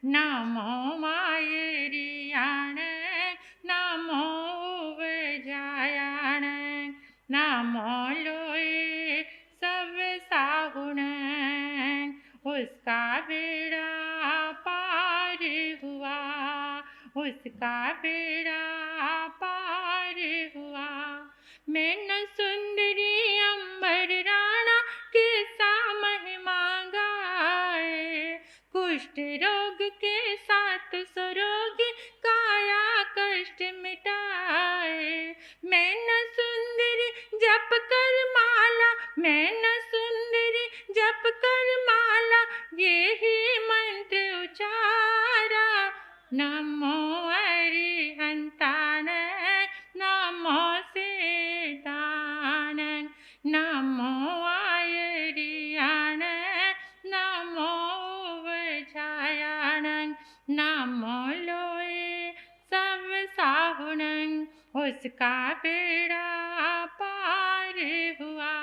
नमो मायरियाण नमो उवजायाण नमो लोए सब साहुण उसका बेड़ा पार हुआ उसका बेड़ा पार हुआ। मैं न सुंदरी अंबर राणा किसा महिमा गाए कुष्ठ रोग के साथ सुरोगी काया कष्ट मिटाए। मैं न सुंदरी जप कर माला मैं न सुंदरी जप कर माला ये ही मंत्र उचारा। नमो अरिहंताण नमो सिद्धाण नमो आयरियाण नमो उवजायाण नमो लोए सब साहुण उसका बेड़ा पार हुआ।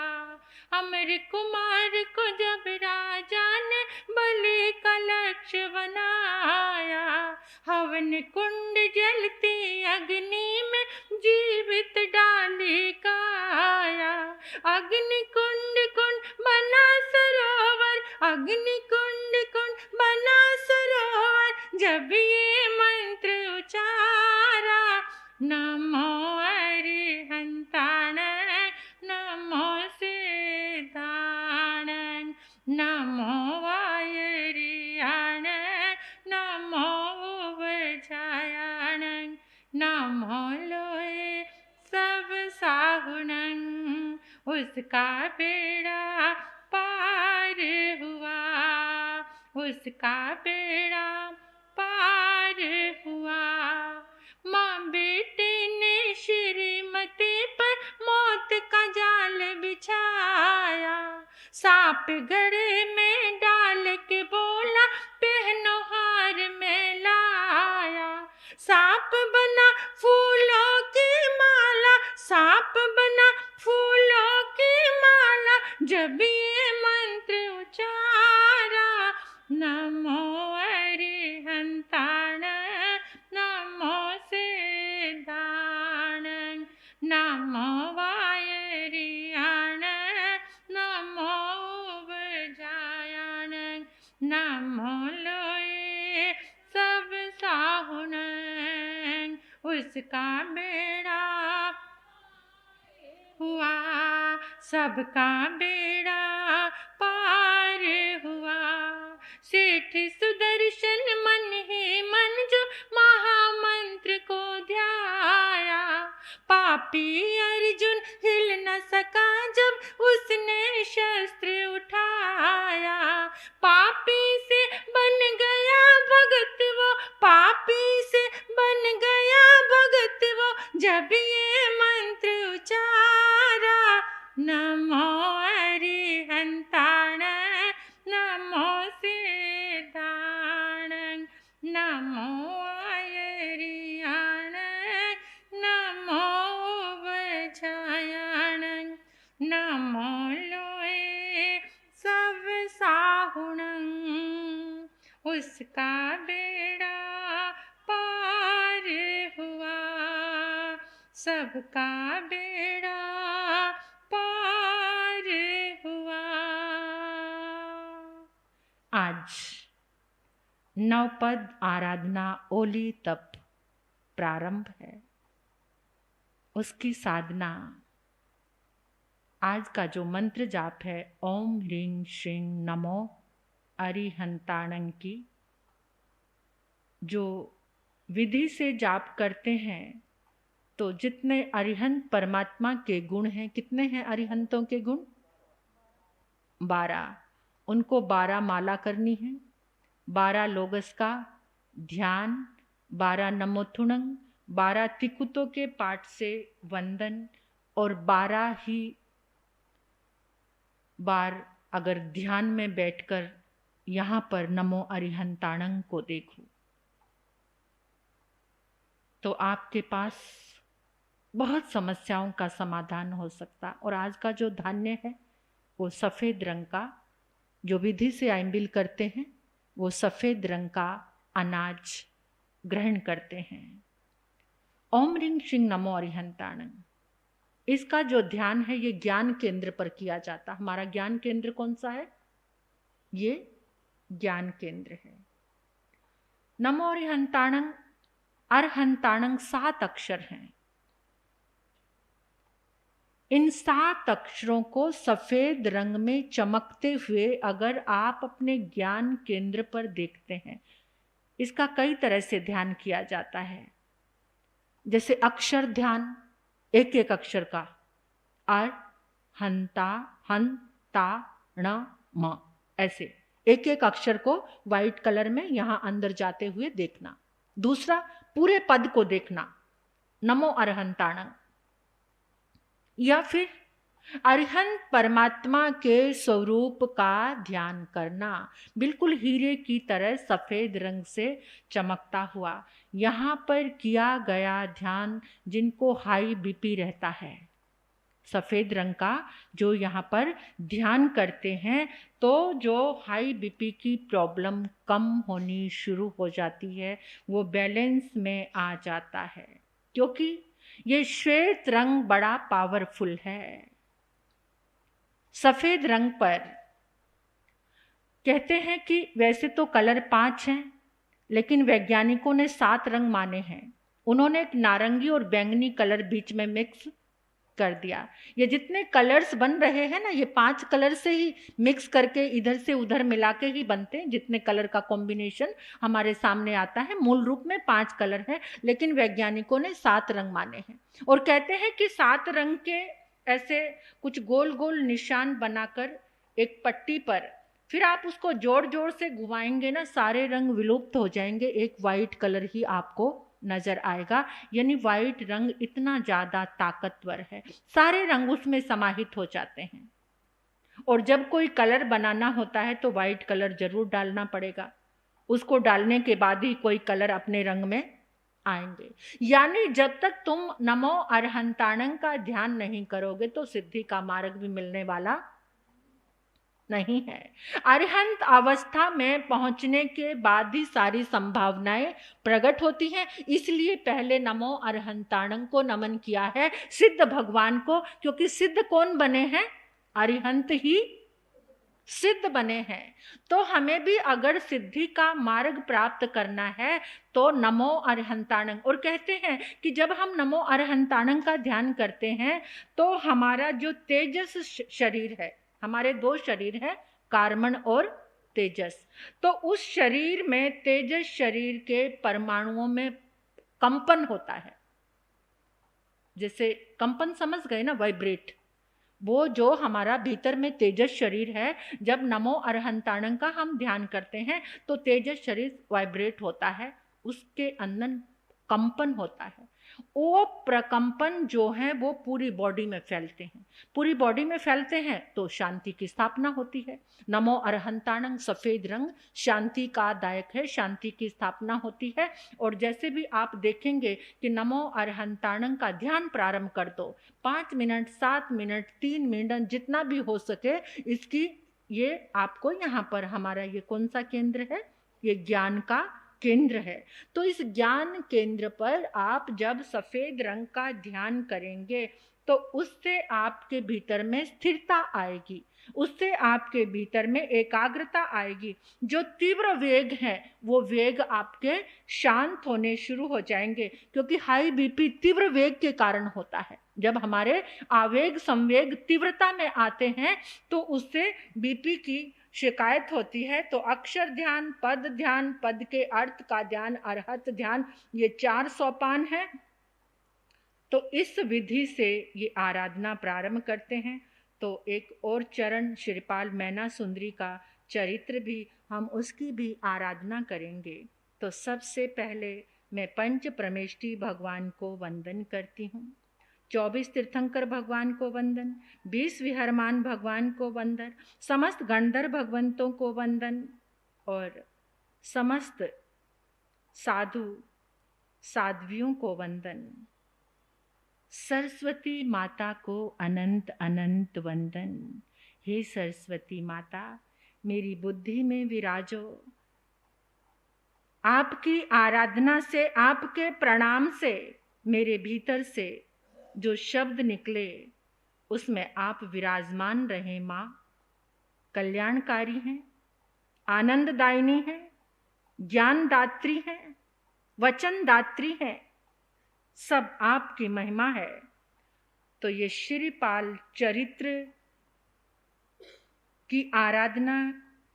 अमर कुमार को जब राजा ने बलि का लक्ष्य बनाया हवन कुंड जलती अग्नि में जीवित डाली काया। अग्नि कुंड कुंड बना सरोवर अग्नि कुंड कुंड बना सरोवर जब ये मंत्र उचारा। नमो अरिहंताण नमो सिद्धाण नमो वायरियाण नमो उवजायाण नमो लोए सब साहुण उसका बेड़ा पार हुआ उसका बेड़ा पार हुआ। माँ बेटे ने श्रीमती पर मौत का जाल बिछाया सांप गड़े में डाल के बोला पहनो हार में लाया। सांप बना फूलों की माला सांप बना फूलों की माला जब ये मंत्र उचारा। नमो अरिहंताण नमो सिद्धाण नमो वायरियाण नमो उवजायाण नमो लोए सब साहुण उसका बेड़ा हुआ सबका बेड़ा पार हुआ। सेठ सुदर्शन मन ही मन जो महामंत्र को ध्याया पापी अर्जुन हिल न सका जब उसने शस्त्र उठाया। पापी से बन गया भगत वो पापी से बन गया भगत वो जब ये मंत्र उचारा। नमो अरिहंताण नमो सिद्धाण नमो आयरियाण नमो उवजायाण नमो लोए सब साहुण उसका बेड़ा पार हुआ सबका बेड़ा पार हुआ। आज नवपद आराधना ओली तप प्रारंभ है उसकी साधना। आज का जो मंत्र जाप है ओम ह्रीं श्रीं नमो अरिहंताणं की जो विधि से जाप करते हैं तो जितने अरिहंत परमात्मा के गुण हैं कितने हैं अरिहंतों के गुण 12 उनको 12 माला करनी है 12 लोगस का ध्यान 12 नमोथुणं 12 त्रिकुतों के पाठ से वंदन और 12 ही बार अगर ध्यान में बैठकर यहाँ पर नमो अरिहंताणं को देखूं तो आपके पास बहुत समस्याओं का समाधान हो सकता। और आज का जो धान्य है वो सफ़ेद रंग का जो विधि से आइंबिल करते हैं वो सफ़ेद रंग का अनाज ग्रहण करते हैं। ओम ह्रीं श्रीं नमो अरिहंताणं, इसका जो ध्यान है ये ज्ञान केंद्र पर किया जाता। हमारा ज्ञान केंद्र कौन सा है? ये ज्ञान केंद्र है। नमो अरिहंताणं, अरहंताणं 7 अक्षर हैं। इन 7 अक्षरों को सफेद रंग में चमकते हुए अगर आप अपने ज्ञान केंद्र पर देखते हैं, इसका कई तरह से ध्यान किया जाता है। जैसे अक्षर ध्यान, एक एक अक्षर का, अर, हंता, हन, ता, ण, म, ऐसे एक एक अक्षर को वाइट कलर में यहां अंदर जाते हुए देखना। दूसरा, पूरे पद को देखना, नमो अरहंताणं। या फिर अरिहंत परमात्मा के स्वरूप का ध्यान करना, बिल्कुल हीरे की तरह सफेद रंग से चमकता हुआ। यहाँ पर किया गया ध्यान जिनको हाई बीपी रहता है, सफेद रंग का जो यहाँ पर ध्यान करते हैं, तो जो हाई बीपी की प्रॉब्लम कम होनी शुरू हो जाती है, वो बैलेंस में आ जाता है। क्योंकि ये श्वेत रंग बड़ा पावरफुल है। सफेद रंग पर कहते हैं कि वैसे तो कलर 5 हैं, लेकिन वैज्ञानिकों ने 7 रंग माने हैं। उन्होंने एक नारंगी और बैंगनी कलर बीच में मिक्स कर दिया। ये जितने कलर्स बन रहे हैं ना, ये 5 कलर से ही मिक्स करके इधर से उधर मिला के ही बनते हैं। जितने कलर का कॉम्बिनेशन हमारे सामने आता है, मूल रूप में 5 कलर हैं, लेकिन वैज्ञानिकों ने 7 रंग माने हैं। और कहते हैं कि 7 रंग के ऐसे कुछ गोल गोल निशान बनाकर एक पट्टी पर, फिर आप उसको जोर जोर से घुमाएंगे ना, सारे रंग विलुप्त हो जाएंगे, एक वाइट कलर ही आपको नजर आएगा। यानी वाइट रंग इतना ज्यादा ताकतवर है, सारे रंग उसमें समाहित हो जाते हैं। और जब कोई कलर बनाना होता है तो वाइट कलर जरूर डालना पड़ेगा, उसको डालने के बाद ही कोई कलर अपने रंग में आएंगे। यानी जब तक तुम नमो अरहंताणं का ध्यान नहीं करोगे तो सिद्धि का मार्ग भी मिलने वाला नहीं है। अरिहंत अवस्था में पहुंचने के बाद ही सारी संभावनाएं प्रकट होती हैं। इसलिए पहले नमो अरहंताणं को नमन किया है, सिद्ध भगवान को, क्योंकि सिद्ध कौन बने हैं? अरिहंत ही सिद्ध बने हैं। तो हमें भी अगर सिद्धि का मार्ग प्राप्त करना है तो नमो अरहंताणं। और कहते हैं कि जब हम नमो अरहंताणं का ध्यान करते हैं तो हमारा जो तेजस शरीर है, हमारे 2 शरीर हैं, कार्मण और तेजस, तो उस शरीर में तेजस शरीर के परमाणुओं में कंपन होता है। जैसे कंपन समझ गए ना, वाइब्रेट, वो जो हमारा भीतर में तेजस शरीर है, जब नमो अरहंताणं का हम ध्यान करते हैं तो तेजस शरीर वाइब्रेट होता है, उसके अंदर कंपन होता है। वो प्रकंपन जो है वो पूरी बॉडी में फैलते हैं। पूरी बॉडी में फैलते हैं तो शांति की स्थापना होती है। नमो अरहंताणं, सफेद रंग शांति का दायक है, शांति की स्थापना होती है। और जैसे भी आप देखेंगे कि नमो अरहंताणं का ध्यान प्रारंभ कर दो, 5 मिनट, 7 मिनट, 3 मिनट, जितना भी हो सके, इसकी ये आपको यहाँ पर हमारा ये कौन सा केंद्र है? ये ज्ञान का केंद्र है। तो इस ज्ञान केंद्र पर आप जब सफेद रंग का ध्यान करेंगे तो उससे आपके भीतर में स्थिरता आएगी, उससे आपके भीतर में एकाग्रता आएगी। जो तीव्र वेग है वो वेग आपके शांत होने शुरू हो जाएंगे, क्योंकि हाई बीपी तीव्र वेग के कारण होता है। जब हमारे आवेग संवेग तीव्रता में आते हैं तो उससे बीपी की शिकायत होती है। तो अक्षर ध्यान, पद के अर्थ का ध्यान, अरहत ध्यान, ये 4 सोपान है। तो इस विधि से ये आराधना प्रारंभ करते हैं। तो एक और चरण श्रीपाल मैना सुंदरी का चरित्र भी, हम उसकी भी आराधना करेंगे। तो सबसे पहले मैं पंच परमेष्टि भगवान को वंदन करती हूँ, 24 तीर्थंकर भगवान को वंदन, 20 विहरमान भगवान को वंदन, समस्त गंधर्व भगवंतों को वंदन, और समस्त साधु साध्वियों को वंदन। सरस्वती माता को अनंत अनंत वंदन। हे सरस्वती माता, मेरी बुद्धि में विराजो, आपकी आराधना से, आपके प्रणाम से मेरे भीतर से जो शब्द निकले उसमें आप विराजमान रहे माँ। कल्याणकारी हैं, आनंददायिनी हैं, ज्ञानदात्री हैं, वचनदात्री हैं, सब आपकी महिमा है। तो ये श्रीपाल चरित्र की आराधना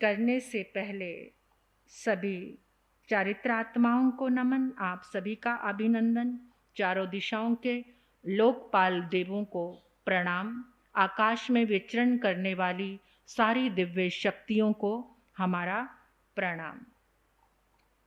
करने से पहले सभी चारित्रात्माओं को नमन, आप सभी का अभिनंदन, चारों दिशाओं के लोकपाल देवों को प्रणाम, आकाश में विचरण करने वाली सारी दिव्य शक्तियों को हमारा प्रणाम।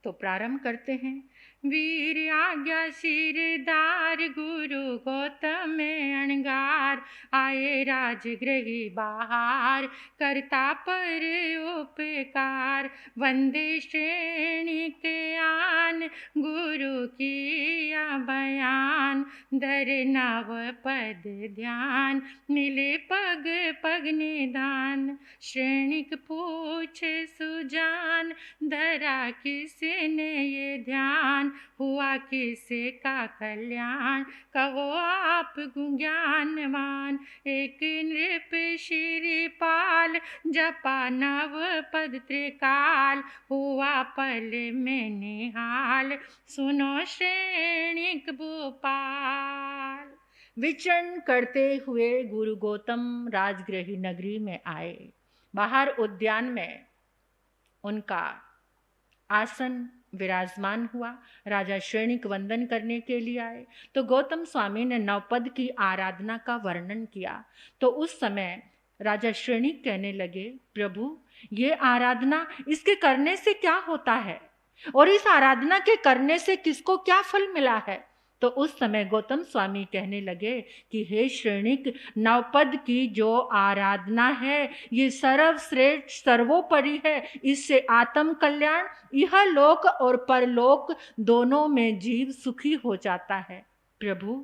तो प्रारंभ करते हैं। वीर आज्ञा सिरदार गुरु गौतम अणगार, आए राजगृही बाहर करता पर उपकार। वंदे श्रेणी के आन गुरु किया बयान, धर नव पद ध्यान मिले पग पग निदान। श्रेणिक पूछे सुजान, धरा किसने ये ध्यान, हुआ किसे का कल्याण, कहो आप ज्ञानवान। एक नृप श्रीपाल, जपा नव पद त्रिकाल, हुआ पल में निहाल, सुनो श्रेणिक भूपाल। विचरण करते हुए गुरु गौतम राजगृही नगरी में आए। बाहर उद्यान में उनका आसन विराजमान हुआ। राजा श्रेणिक वंदन करने के लिए आए तो गौतम स्वामी ने नवपद की आराधना का वर्णन किया। तो उस समय राजा श्रेणिक कहने लगे, प्रभु ये आराधना, इसके करने से क्या होता है और इस आराधना के करने से किसको क्या फल मिला है। तो उस समय गौतम स्वामी कहने लगे कि हे श्रेणिक, नवपद की जो आराधना है ये सर्वश्रेष्ठ सर्वोपरि है। इससे आत्म कल्याण यह लोक और परलोक दोनों में जीव सुखी हो जाता है। प्रभु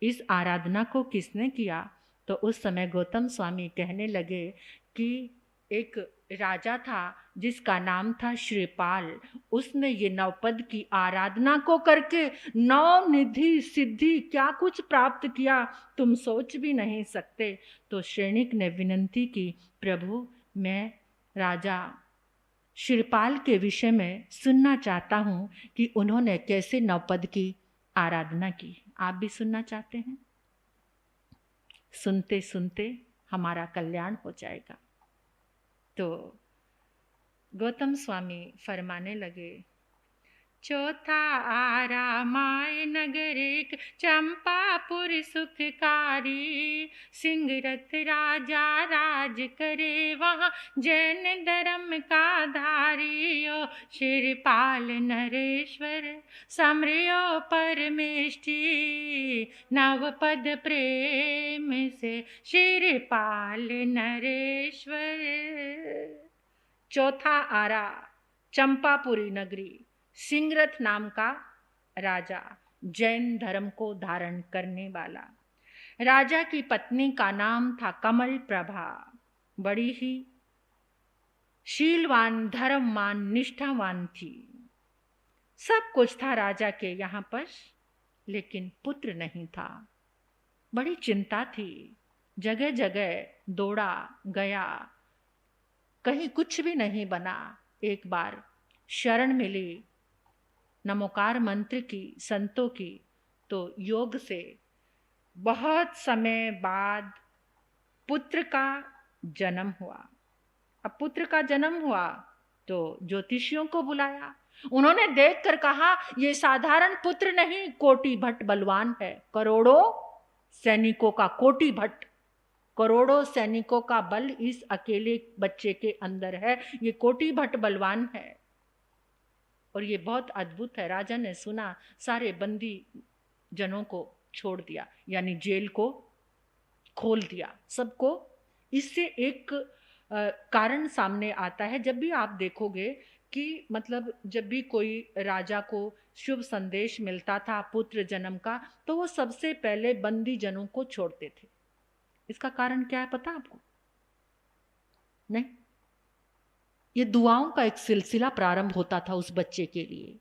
इस आराधना को किसने किया। तो उस समय गौतम स्वामी कहने लगे कि एक राजा था जिसका नाम था श्रीपाल। उसने ये नवपद की आराधना को करके नौ निधि सिद्धि क्या कुछ प्राप्त किया, तुम सोच भी नहीं सकते। तो श्रेणिक ने विनंती की, प्रभु मैं राजा श्रीपाल के विषय में सुनना चाहता हूँ कि उन्होंने कैसे नवपद की आराधना की। आप भी सुनना चाहते हैं? सुनते सुनते हमारा कल्याण हो जाएगा। तो गौतम स्वामी फरमाने लगे, चौथा आरा माय नगर एक, चंपापुर सुखकारी। सिंगरथ राजा राज करे वहाँ, जैन धर्म का धारियो। श्रीपाल नरेश्वर समरियो परमेष्टि, नवपद प्रेम से श्रीपाल नरेश्वर। चौथा आरा चंपापुरी नगरी, सिंगरथ नाम का राजा, जैन धर्म को धारण करने वाला। राजा की पत्नी का नाम था कमल प्रभा। बड़ी ही शीलवान, धर्मवान, निष्ठावान थी। सब कुछ था राजा के यहाँ पर, लेकिन पुत्र नहीं था। बड़ी चिंता थी, जगह जगह दौड़ा गया, कहीं कुछ भी नहीं बना। एक बार शरण मिली नमोकार मंत्र की, संतों की, तो योग से बहुत समय बाद पुत्र का जन्म हुआ। अब पुत्र का जन्म हुआ तो ज्योतिषियों को बुलाया। उन्होंने देखकर कहा, यह साधारण पुत्र नहीं, कोटि भट्ट बलवान है। करोड़ों सैनिकों का कोटि भट्ट, करोड़ों सैनिकों का बल इस अकेले बच्चे के अंदर है। ये कोटि भट्ट बलवान है और ये बहुत अद्भुत है। राजा ने सुना, सारे बंदी जनों को छोड़ दिया, यानी जेल को खोल दिया सबको। इससे एक कारण सामने आता है। जब भी आप देखोगे कि मतलब जब भी कोई राजा को शुभ संदेश मिलता था पुत्र जन्म का, तो वो सबसे पहले बंदी जनों को छोड़ते थे। इसका कारण क्या है पता आपको? नहीं, ये दुआओं का एक सिलसिला प्रारंभ होता था उस बच्चे के लिए।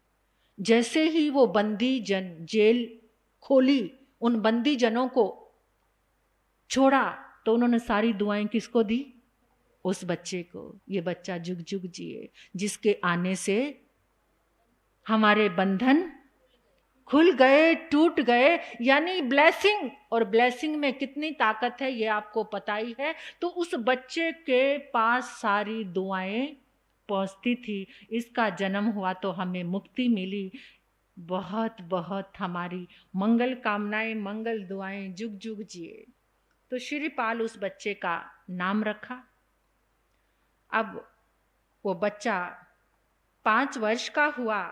जैसे ही वो बंदी जन जेल खोली, उन बंदी जनों को छोड़ा, तो उन्होंने सारी दुआएं किसको दी? उस बच्चे को। ये बच्चा जुग जुग जिए, जिसके आने से हमारे बंधन खुल गए, टूट गए। यानी ब्लेसिंग, और ब्लेसिंग में कितनी ताकत है ये आपको पता ही है। तो उस बच्चे के पास सारी दुआएं पहुंचती थी। इसका जन्म हुआ तो हमें मुक्ति मिली। बहुत बहुत हमारी मंगल कामनाएं, मंगल दुआएं, जुग जुग जिए। तो श्रीपाल उस बच्चे का नाम रखा। अब वो बच्चा 5 वर्ष का हुआ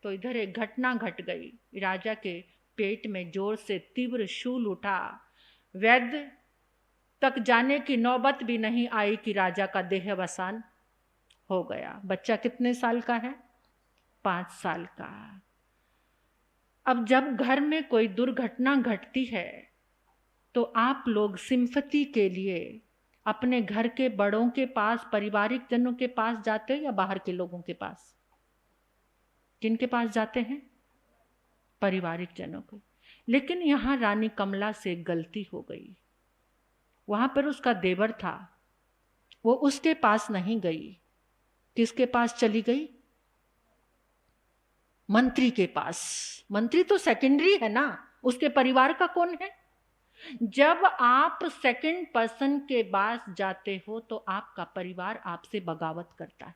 तो इधर एक घटना घट गई। राजा के पेट में जोर से तीव्र शूल उठा। वैद्य तक जाने की नौबत भी नहीं आई कि राजा का देहावसान हो गया। बच्चा कितने साल का है? 5 साल का। अब जब घर में कोई दुर्घटना घटती है तो आप लोग सिंपैथी के लिए अपने घर के बड़ों के पास, पारिवारिक जनों के पास जाते हो या बाहर के लोगों के पास? किनके पास जाते हैं? पारिवारिक जनों को। लेकिन यहां रानी कमला से गलती हो गई। वहां पर उसका देवर था, वो उसके पास नहीं गई। किसके पास चली गई? मंत्री के पास। मंत्री तो सेकेंडरी है ना, उसके परिवार का कौन है? जब आप सेकंड पर्सन के पास जाते हो तो आपका परिवार आपसे बगावत करता है।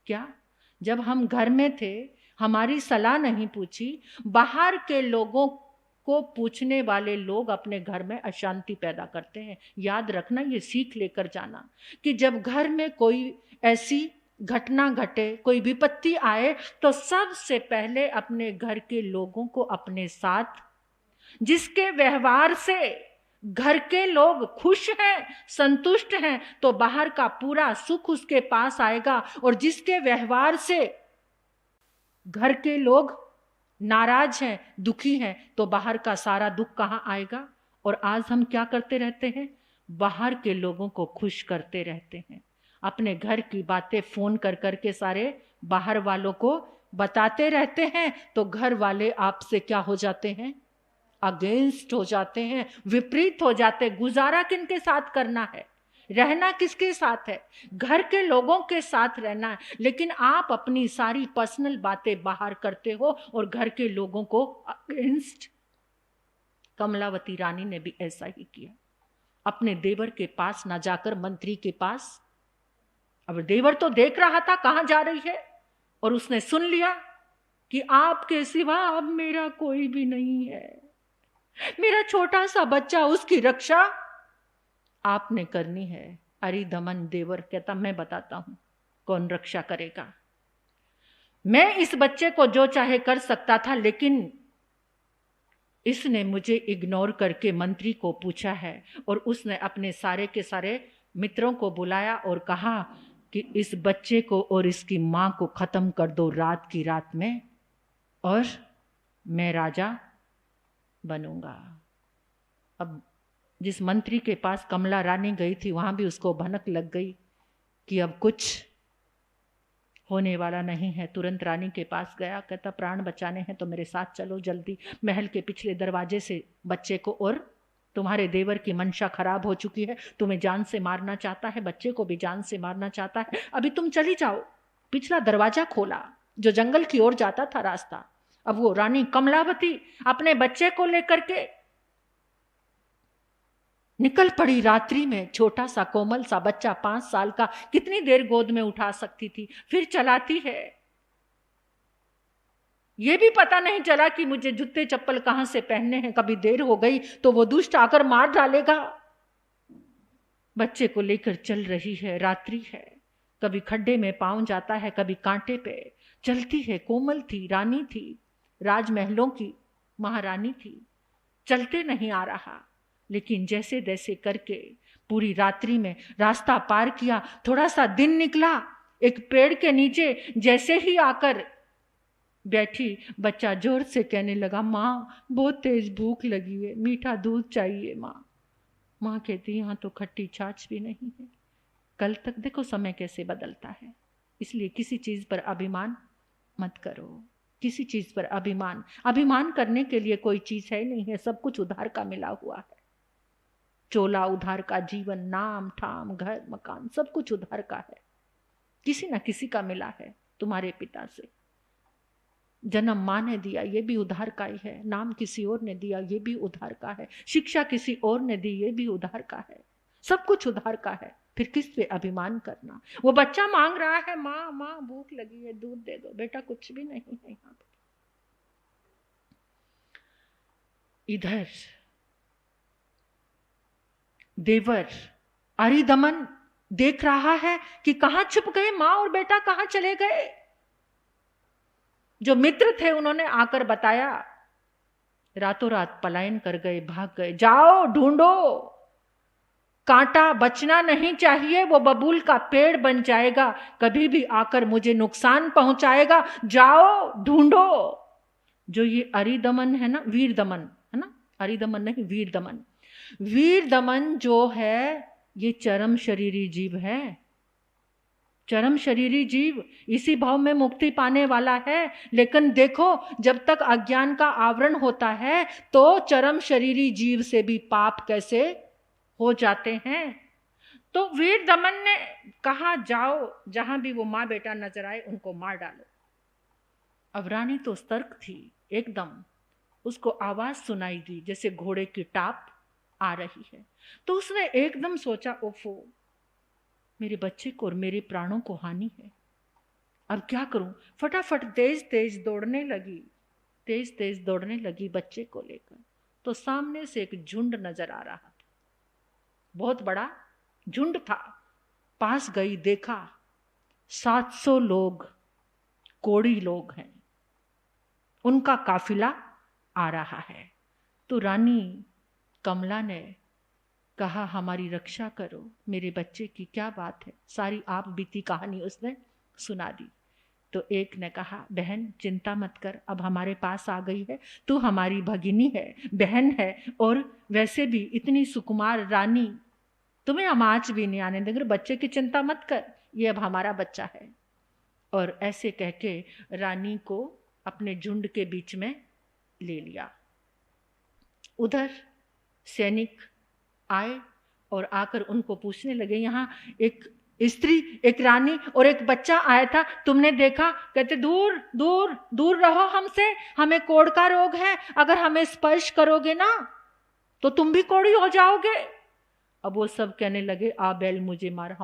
क्या? जब हम घर में थे, हमारी सलाह नहीं पूछी, बाहर के लोगों को पूछने वाले लोग अपने घर में अशांति पैदा करते हैं। याद रखना, ये सीख लेकर जाना कि जब घर में कोई ऐसी घटना घटे, कोई विपत्ति आए, तो सबसे पहले अपने घर के लोगों को अपने साथ, जिसके व्यवहार से घर के लोग खुश हैं, संतुष्ट हैं, तो बाहर का पूरा सुख उसके पास आएगा। और जिसके व्यवहार से घर के लोग नाराज हैं, दुखी हैं, तो बाहर का सारा दुख कहाँ आएगा? और आज हम क्या करते रहते हैं? बाहर के लोगों को खुश करते रहते हैं। अपने घर की बातें फोन कर करके सारे बाहर वालों को बताते रहते हैं। तो घर वाले आपसे क्या हो जाते हैं? अगेंस्ट हो जाते हैं, विपरीत हो जाते। गुजारा किनके साथ करना है? रहना किसके साथ है? घर के लोगों के साथ रहना है। लेकिन आप अपनी सारी पर्सनल बातें बाहर करते हो और घर के लोगों को अगेंस्ट। कमलावती रानी ने भी ऐसा ही किया। अपने देवर के पास ना जाकर मंत्री के पास। अब देवर तो देख रहा था कहां जा रही है, और उसने सुन लिया कि आपके सिवा अब मेरा कोई भी नहीं है। मेरा छोटा सा बच्चा, उसकी रक्षा आपने करनी है। अरे दमन देवर कहता, मैं बताता हूं कौन रक्षा करेगा। मैं इस बच्चे को जो चाहे कर सकता था, लेकिन इसने मुझे इग्नोर करके मंत्री को पूछा है। और उसने अपने सारे के सारे मित्रों को बुलाया और कहा कि इस बच्चे को और इसकी मां को खत्म कर दो रात की रात में, और मैं राजा बनूंगा। अब जिस मंत्री के पास कमला रानी गई थी, वहां भी उसको भनक लग गई कि अब कुछ होने वाला नहीं है। तुरंत रानी के पास गया, कहता प्राण बचाने हैं तो मेरे साथ चलो जल्दी महल के पिछले दरवाजे से बच्चे को। और तुम्हारे देवर की मंशा खराब हो चुकी है, तुम्हें जान से मारना चाहता है, बच्चे को भी जान से मारना चाहता है। अभी तुम चली जाओ। पिछला दरवाजा खोला जो जंगल की ओर जाता था रास्ता। अब वो रानी कमलावती अपने बच्चे को लेकर के निकल पड़ी रात्रि में। छोटा सा कोमल सा बच्चा 5 साल का, कितनी देर गोद में उठा सकती थी? फिर चलाती है। ये भी पता नहीं चला कि मुझे जूते चप्पल कहां से पहनने हैं। कभी देर हो गई तो वो दुष्ट आकर मार डालेगा। बच्चे को लेकर चल रही है, रात्रि है। कभी खड्डे में पांव जाता है, कभी कांटे पे चलती है। कोमल थी, रानी थी, राजमहलों की महारानी थी। चलते नहीं आ रहा, लेकिन जैसे तैसे करके पूरी रात्रि में रास्ता पार किया। थोड़ा सा दिन निकला, एक पेड़ के नीचे जैसे ही आकर बैठी, बच्चा जोर से कहने लगा, माँ बहुत तेज भूख लगी है, मीठा दूध चाहिए माँ। माँ कहती यहाँ तो खट्टी छाछ भी नहीं है। कल तक देखो समय कैसे बदलता है। इसलिए किसी चीज पर अभिमान मत करो, किसी चीज पर अभिमान करने के लिए कोई चीज है नहीं है, सब कुछ उधार का मिला हुआ है। चोला उधार का, जीवन, नाम ठाम, घर मकान, सब कुछ उधार का है, किसी ना किसी का मिला है। तुम्हारे पिता से जन्म माँ ने दिया, ये भी उधार का ही है। नाम किसी और ने दिया, ये भी उधार का है। शिक्षा किसी और ने दी, ये भी उधार का है। सब कुछ उधार का है, फिर किस पे अभिमान करना। वो बच्चा मांग रहा है, माँ माँ भूख लगी है, दूध दे दो। बेटा कुछ भी नहीं है यहाँ पे। इधर देवर अरिदमन देख रहा है कि कहां छुप गए माँ और बेटा, कहां चले गए। जो मित्र थे उन्होंने आकर बताया, रातों रात पलायन कर गए, भाग गए। जाओ ढूंढो, कांटा बचना नहीं चाहिए, वो बबूल का पेड़ बन जाएगा, कभी भी आकर मुझे नुकसान पहुंचाएगा। जाओ ढूंढो। जो ये अरिदमन है ना, वीर दमन है ना, अरिदमन नहीं वीर दमन। वीर दमन जो है ये चरम शरीरी जीव है। चरम शरीरी जीव इसी भाव में मुक्ति पाने वाला है। लेकिन देखो, जब तक अज्ञान का आवरण होता है तो चरम शरीरी जीव से भी पाप कैसे हो जाते हैं। तो वीर दमन ने कहा, जाओ जहां भी वो माँ बेटा नजर आए उनको मार डालो। अब रानी तो सतर्क थी एकदम, उसको आवाज सुनाई दी जैसे घोड़े की टाप आ रही है। तो उसने एकदम सोचा, ओफो, मेरे बच्चे को और मेरे प्राणों को हानि है, अब क्या करूं। फटाफट तेज तेज दौड़ने लगी बच्चे को लेकर। तो सामने से एक झुंड नजर आ रहा था, बहुत बड़ा झुंड था। पास गई, देखा 700 लोग, कोड़ी लोग हैं, उनका काफिला आ रहा है। तो रानी कमला ने कहा, हमारी रक्षा करो, मेरे बच्चे की क्या बात है। सारी आप बीती कहानी उसने सुना दी। तो एक ने कहा, बहन चिंता मत कर, अब हमारे पास आ गई है, तू हमारी भगिनी है, बहन है, और वैसे भी इतनी सुकुमार रानी, तुम्हें हम आज भी नहीं आने देंगे, बच्चे की चिंता मत कर, ये अब हमारा बच्चा है। और ऐसे कह के रानी को अपने झुंड के बीच में ले लिया। उधर सैनिक आए और आकर उनको पूछने लगे, यहाँ एक स्त्री, एक रानी और एक बच्चा आया था, तुमने देखा? कहते, दूर दूर दूर रहो हमसे, हमें कोढ़ का रोग है, अगर हमें स्पर्श करोगे ना तो तुम भी कोढ़ी हो जाओगे। अब वो सब कहने लगे, आ बैल मुझे मार,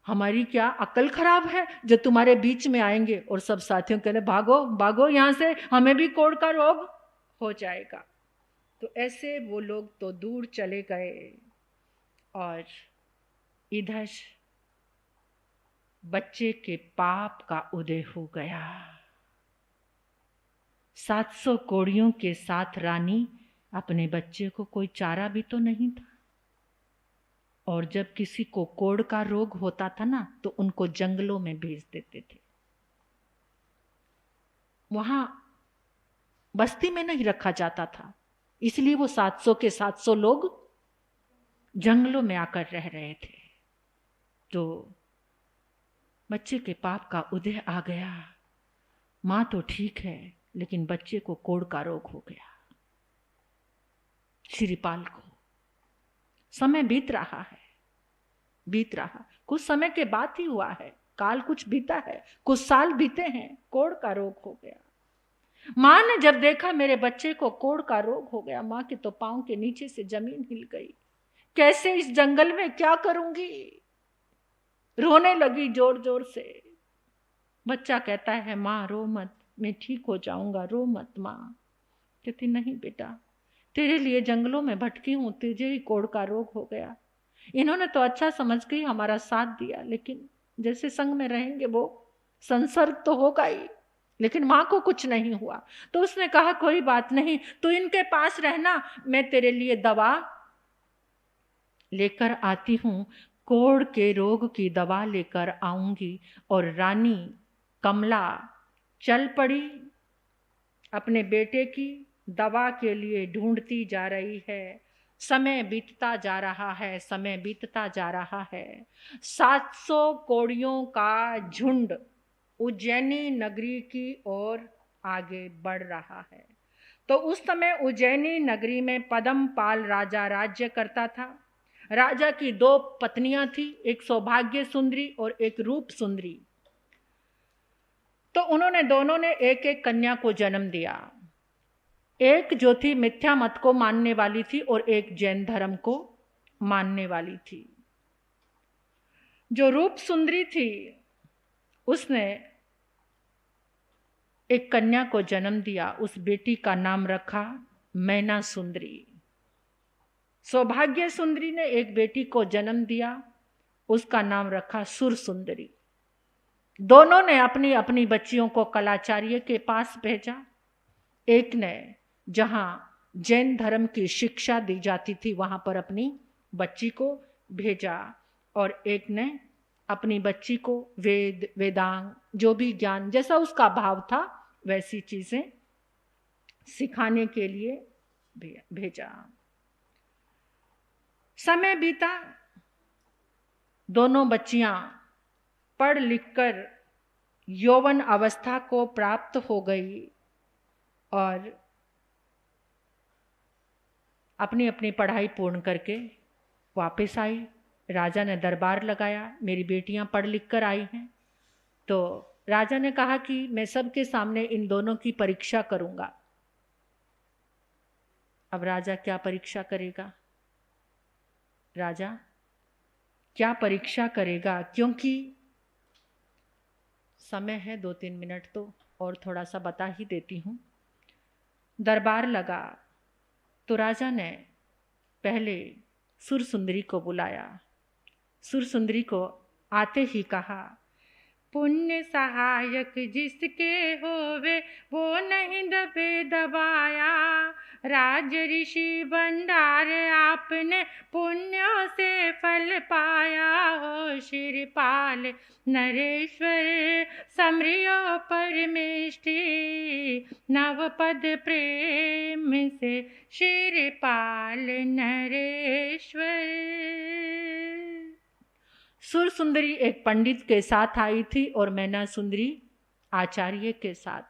हमारी क्या अकल खराब है जो तुम्हारे बीच में आएंगे। और सब साथियों कहने, भागो भागो यहां से, हमें भी कोढ़ का रोग हो जाएगा। तो ऐसे वो लोग तो दूर चले गए और इधर बच्चे के पाप का उदय हो गया। 700 कोड़ियों के साथ रानी अपने बच्चे को, कोई चारा भी तो नहीं था। और जब किसी को कोढ़ का रोग होता था ना तो उनको जंगलों में भेज देते थे, वहां बस्ती में नहीं रखा जाता था। इसलिए वो 700 के 700 लोग जंगलों में आकर रह रहे थे। तो बच्चे के पाप का उदय आ गया। मां तो ठीक है लेकिन बच्चे को कोढ़ का रोग हो गया। श्रीपाल को समय बीत रहा, कुछ समय के बाद ही हुआ है, काल कुछ बीता है, कुछ साल बीते हैं, कोढ़ का रोग हो गया। मां ने जब देखा मेरे बच्चे को कोढ़ का रोग हो गया, मां के तो पांव के नीचे से जमीन हिल गई। कैसे इस जंगल में क्या करूंगी, रोने लगी जोर जोर से। बच्चा कहता है, मां रो मत, मैं ठीक हो जाऊंगा, रो मत। मां कहती, नहीं बेटा, तेरे लिए जंगलों में भटकी हूं, तुझे ही कोढ़ का रोग हो गया। इन्होंने तो अच्छा समझ के हमारा साथ दिया, लेकिन जैसे संग में रहेंगे वो संसर्ग तो होगा ही। लेकिन मां को कुछ नहीं हुआ। तो उसने कहा, कोई बात नहीं, तू इनके पास रहना, मैं तेरे लिए दवा लेकर आती हूं, कोढ़ के रोग की दवा लेकर आऊंगी। और रानी कमला चल पड़ी, अपने बेटे की दवा के लिए ढूंढती जा रही है। समय बीतता जा रहा है, समय बीतता जा रहा है। 700 कोड़ियों का झुंड उज्जैनी नगरी की ओर आगे बढ़ रहा है। तो उस समय उज्जैनी नगरी में पद्मपाल राजा राज्य करता था। राजा की 2 पत्नियां थी, एक सौभाग्य सुंदरी और एक रूप सुंदरी। तो उन्होंने दोनों ने एक एक कन्या को जन्म दिया। एक जो थी मिथ्या मत को मानने वाली थी और एक जैन धर्म को मानने वाली थी। जो रूप सुंदरी थी उसने एक कन्या को जन्म दिया। उस बेटी का नाम रखा मैना सुंदरी। सौभाग्य सुंदरी ने एक बेटी को जन्म दिया, उसका नाम रखा सुर सुंदरी। दोनों ने अपनी अपनी बच्चियों को कलाचार्य के पास भेजा। एक ने जहां जैन धर्म की शिक्षा दी जाती थी वहां पर अपनी बच्ची को भेजा, और एक ने अपनी बच्ची को वेद वेदांग जो भी ज्ञान जैसा उसका भाव था वैसी चीजें सिखाने के लिए भेजा। समय बीता, दोनों बच्चियां पढ़ लिखकर यौवन अवस्था को प्राप्त हो गई और अपनी अपनी पढ़ाई पूर्ण करके वापस आई। राजा ने दरबार लगाया, मेरी बेटियां पढ़ लिख कर आई हैं। तो राजा ने कहा कि मैं सबके सामने इन दोनों की परीक्षा करूंगा। अब राजा क्या परीक्षा करेगा? राजा क्या परीक्षा करेगा? क्योंकि समय है 2-3 मिनट, तो और थोड़ा सा बता ही देती हूं। दरबार लगा तो राजा ने पहले सुर सुंदरी को बुलाया। सुर सुंदरी को आते ही कहा, पुण्य सहायक जिसके होवे वो नहीं दबे दबाया। राज ऋषि भंडार आपने पुण्यों से फल पाया। हो शिरपाल नरेश्वर समरियो परमेष्टि। नवपद प्रेम से शिरपाल नरेश्वर। सुर सुंदरी एक पंडित के साथ आई थी और मैना सुंदरी आचार्य के साथ।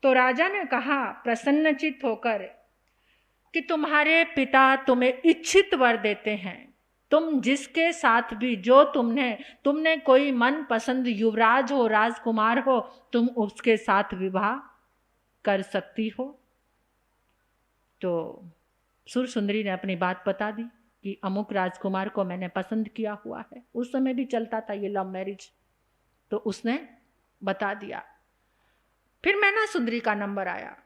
तो राजा ने कहा प्रसन्नचित होकर कि तुम्हारे पिता तुम्हें इच्छित वर देते हैं। तुम जिसके साथ भी जो तुमने कोई मन पसंद युवराज हो, राजकुमार हो, तुम उसके साथ विवाह कर सकती हो। तो सुर सुंदरी ने अपनी बात बता दी कि अमुक राजकुमार को मैंने पसंद किया हुआ है। उस समय भी चलता था ये लव मैरिज, तो उसने बता दिया। फिर मैना सुंदरी का नंबर आया।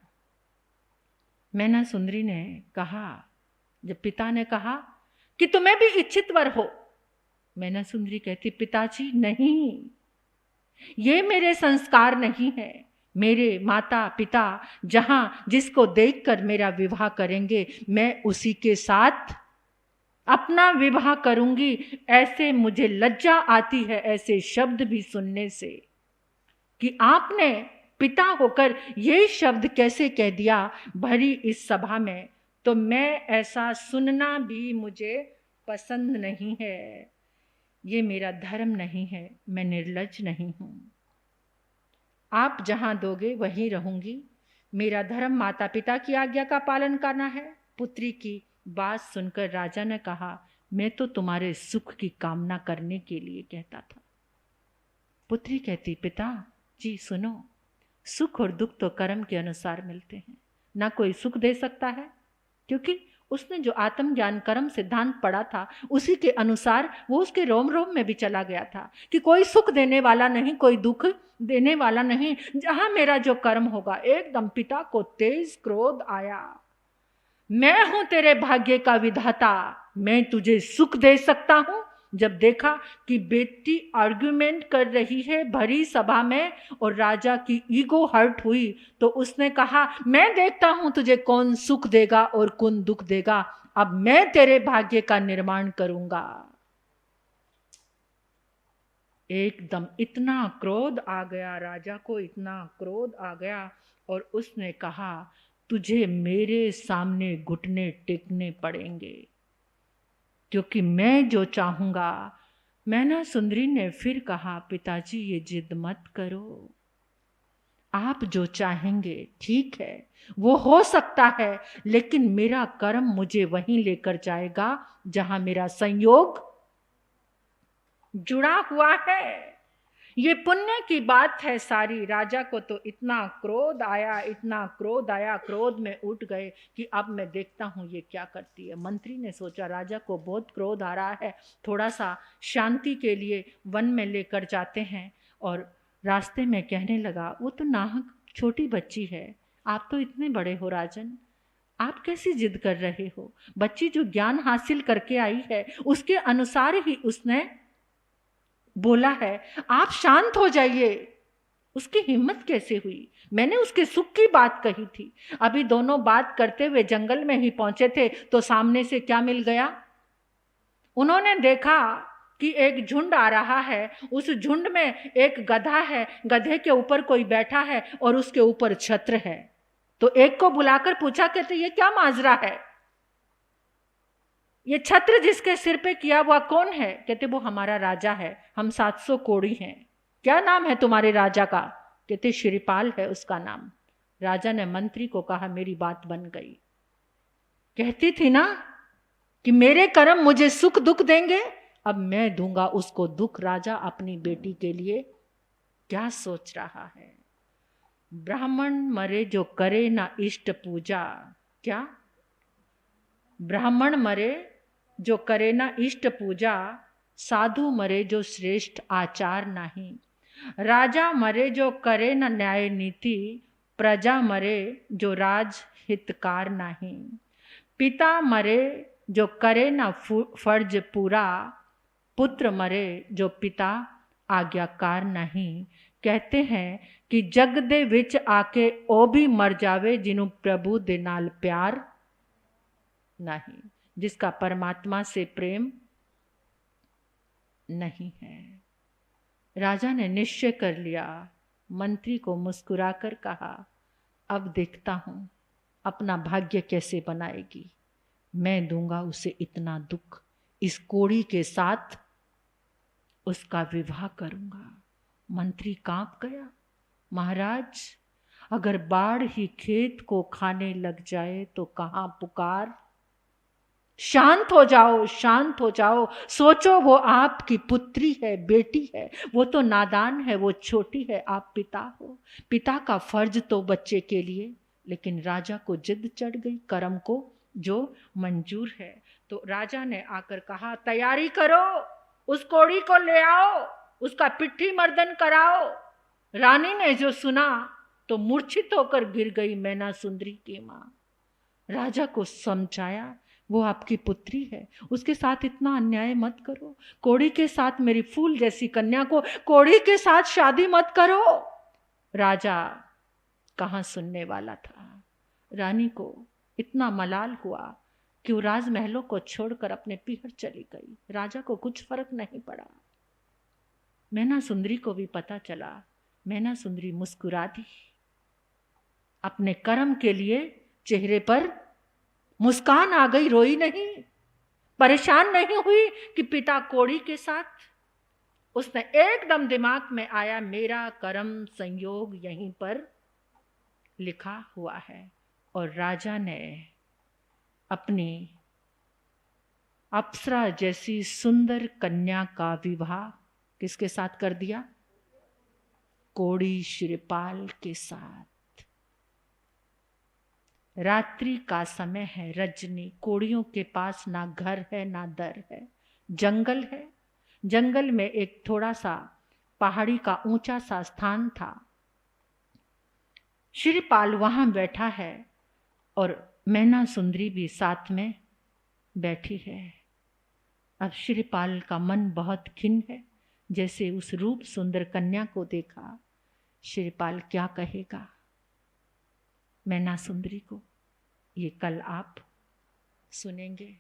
मैना सुंदरी ने कहा, जब पिता ने कहा कि तुम्हें भी इच्छित वर हो, मैना सुंदरी कहती, पिताजी नहीं, ये मेरे संस्कार नहीं है। मेरे माता पिता जहां जिसको देखकर मेरा विवाह करेंगे मैं उसी के साथ अपना विवाह करूंगी। ऐसे मुझे लज्जा आती है ऐसे शब्द भी सुनने से कि आपने पिता होकर ये शब्द कैसे कह दिया भरी इस सभा में। तो मैं ऐसा सुनना भी मुझे पसंद नहीं है। ये मेरा धर्म नहीं है, मैं निर्लज्ज नहीं हूं। आप जहां दोगे वहीं रहूंगी। मेरा धर्म माता पिता की आज्ञा का पालन करना है। पुत्री की बात सुनकर राजा ने कहा, मैं तो तुम्हारे सुख की कामना करने के लिए कहता था। पुत्री कहती, पिता जी सुनो, सुख और दुख तो कर्म के अनुसार मिलते हैं। ना कोई सुख दे सकता है, क्योंकि उसने जो आत्मज्ञान कर्म सिद्धांत पढ़ा था उसी के अनुसार वो उसके रोम रोम में भी चला गया था कि कोई सुख देने वाला नहीं, कोई दुख देने वाला नहीं। जहां मेरा जो कर्म होगा। एकदम पिता को तेज क्रोध आया। मैं हूं तेरे भाग्य का विधाता, मैं तुझे सुख दे सकता हूं। जब देखा कि बेटी आर्गुमेंट कर रही है भरी सभा में और राजा की ईगो हर्ट हुई, तो उसने कहा, मैं देखता हूं तुझे कौन सुख देगा और कौन दुख देगा। अब मैं तेरे भाग्य का निर्माण करूंगा। एकदम इतना क्रोध आ गया राजा को, इतना क्रोध आ गया और उसने कहा, तुझे मेरे सामने घुटने टेकने पड़ेंगे, क्योंकि मैं जो चाहूंगा। मैना सुंदरी ने फिर कहा, पिताजी ये जिद मत करो, आप जो चाहेंगे ठीक है, वो हो सकता है, लेकिन मेरा कर्म मुझे वहीं लेकर जाएगा जहां मेरा संयोग जुड़ा हुआ है। ये पुण्य की बात है सारी। राजा को तो इतना क्रोध आया, इतना क्रोध आया, क्रोध में उठ गए कि अब मैं देखता हूं ये क्या करती है। मंत्री ने सोचा राजा को बहुत क्रोध आ रहा है, थोड़ा सा शांति के लिए वन में लेकर जाते हैं। और रास्ते में कहने लगा, वो तो नाहक छोटी बच्ची है, आप तो इतने बड़े हो राजन, आप कैसी जिद कर रहे हो? बच्ची जो ज्ञान हासिल करके आई है उसके अनुसार ही उसने बोला है, आप शांत हो जाइए। उसकी हिम्मत कैसे हुई? मैंने उसके सुख की बात कही थी। अभी दोनों बात करते हुए जंगल में ही पहुंचे थे तो सामने से क्या मिल गया? उन्होंने देखा कि एक झुंड आ रहा है। उस झुंड में एक गधा है, गधे के ऊपर कोई बैठा है और उसके ऊपर छत्र है। तो एक को बुलाकर पूछा, कहते ये क्या माजरा है? ये छत्र जिसके सिर पे किया हुआ कौन है? कहते वो हमारा राजा है, हम 700 कोड़ी हैं। क्या नाम है तुम्हारे राजा का? कहते श्रीपाल है उसका नाम। राजा ने मंत्री को कहा, मेरी बात बन गई। कहती थी ना कि मेरे कर्म मुझे सुख दुख देंगे, अब मैं दूंगा उसको दुख। राजा अपनी बेटी के लिए क्या सोच रहा है? ब्राह्मण मरे जो करे ना इष्ट पूजा। क्या? ब्राह्मण मरे जो करे ना इष्ट पूजा, साधु मरे जो श्रेष्ठ आचार नहीं। राजा मरे जो करे न न्याय नीति, प्रजा मरे जो राज हितकार नहीं। पिता मरे जो करे न फर्ज पूरा, पुत्र मरे जो पिता आज्ञाकार नहीं। कहते हैं कि जग दे विच आके ओ भी मर जावे, जिन्हों प्रभु दे नाल प्यार नहीं, जिसका परमात्मा से प्रेम नहीं है। राजा ने निश्चय कर लिया। मंत्री को मुस्कुराकर कहा, अब देखता हूं अपना भाग्य कैसे बनाएगी। मैं दूंगा उसे इतना दुख, इस कोड़ी के साथ उसका विवाह करूंगा। मंत्री कांप गया। महाराज, अगर बाढ़ ही खेत को खाने लग जाए तो कहां पुकार? शांत हो जाओ, शांत हो जाओ। सोचो वो आपकी पुत्री है, बेटी है, वो तो नादान है, वो छोटी है, आप पिता हो। पिता का फर्ज तो बच्चे के लिए, लेकिन राजा को जिद चढ़ गई कर्म को जो मंजूर है। तो राजा ने आकर कहा, तैयारी करो, उस कोड़ी को ले आओ, उसका पिट्ठी मर्दन कराओ। रानी ने जो सुना तो मूर्छित होकर गिर गई मैना सुंदरी की मां। राजा को समझाया, वो आपकी पुत्री है, उसके साथ इतना अन्याय मत करो। कोड़ी के साथ, मेरी फूल जैसी कन्या को कोड़ी के साथ शादी मत करो। राजा कहाँ सुनने वाला था। रानी को इतना मलाल हुआ कि वो राजमहलों को छोड़कर अपने पीहर चली गई। राजा को कुछ फर्क नहीं पड़ा। मैना सुंदरी को भी पता चला। मैना सुंदरी मुस्कुरा दी। अपने कर्म के लिए चेहरे पर मुस्कान आ गई, रोई नहीं, परेशान नहीं हुई कि पिता कोड़ी के साथ। उसने एकदम दिमाग में आया, मेरा कर्म संयोग यहीं पर लिखा हुआ है। और राजा ने अपनी अप्सरा जैसी सुंदर कन्या का विवाह किसके साथ कर दिया? कोड़ी श्रीपाल के साथ। रात्रि का समय है, रजनी। कोड़ियों के पास ना घर है ना दर है, जंगल है। जंगल में एक थोड़ा सा पहाड़ी का ऊंचा सा स्थान था। श्रीपाल वहां बैठा है और मैना सुंदरी भी साथ में बैठी है। अब श्रीपाल का मन बहुत खिन्न है। जैसे उस रूप सुंदर कन्या को देखा, श्रीपाल क्या कहेगा मैना सुंदरी को, ये कल आप सुनेंगे।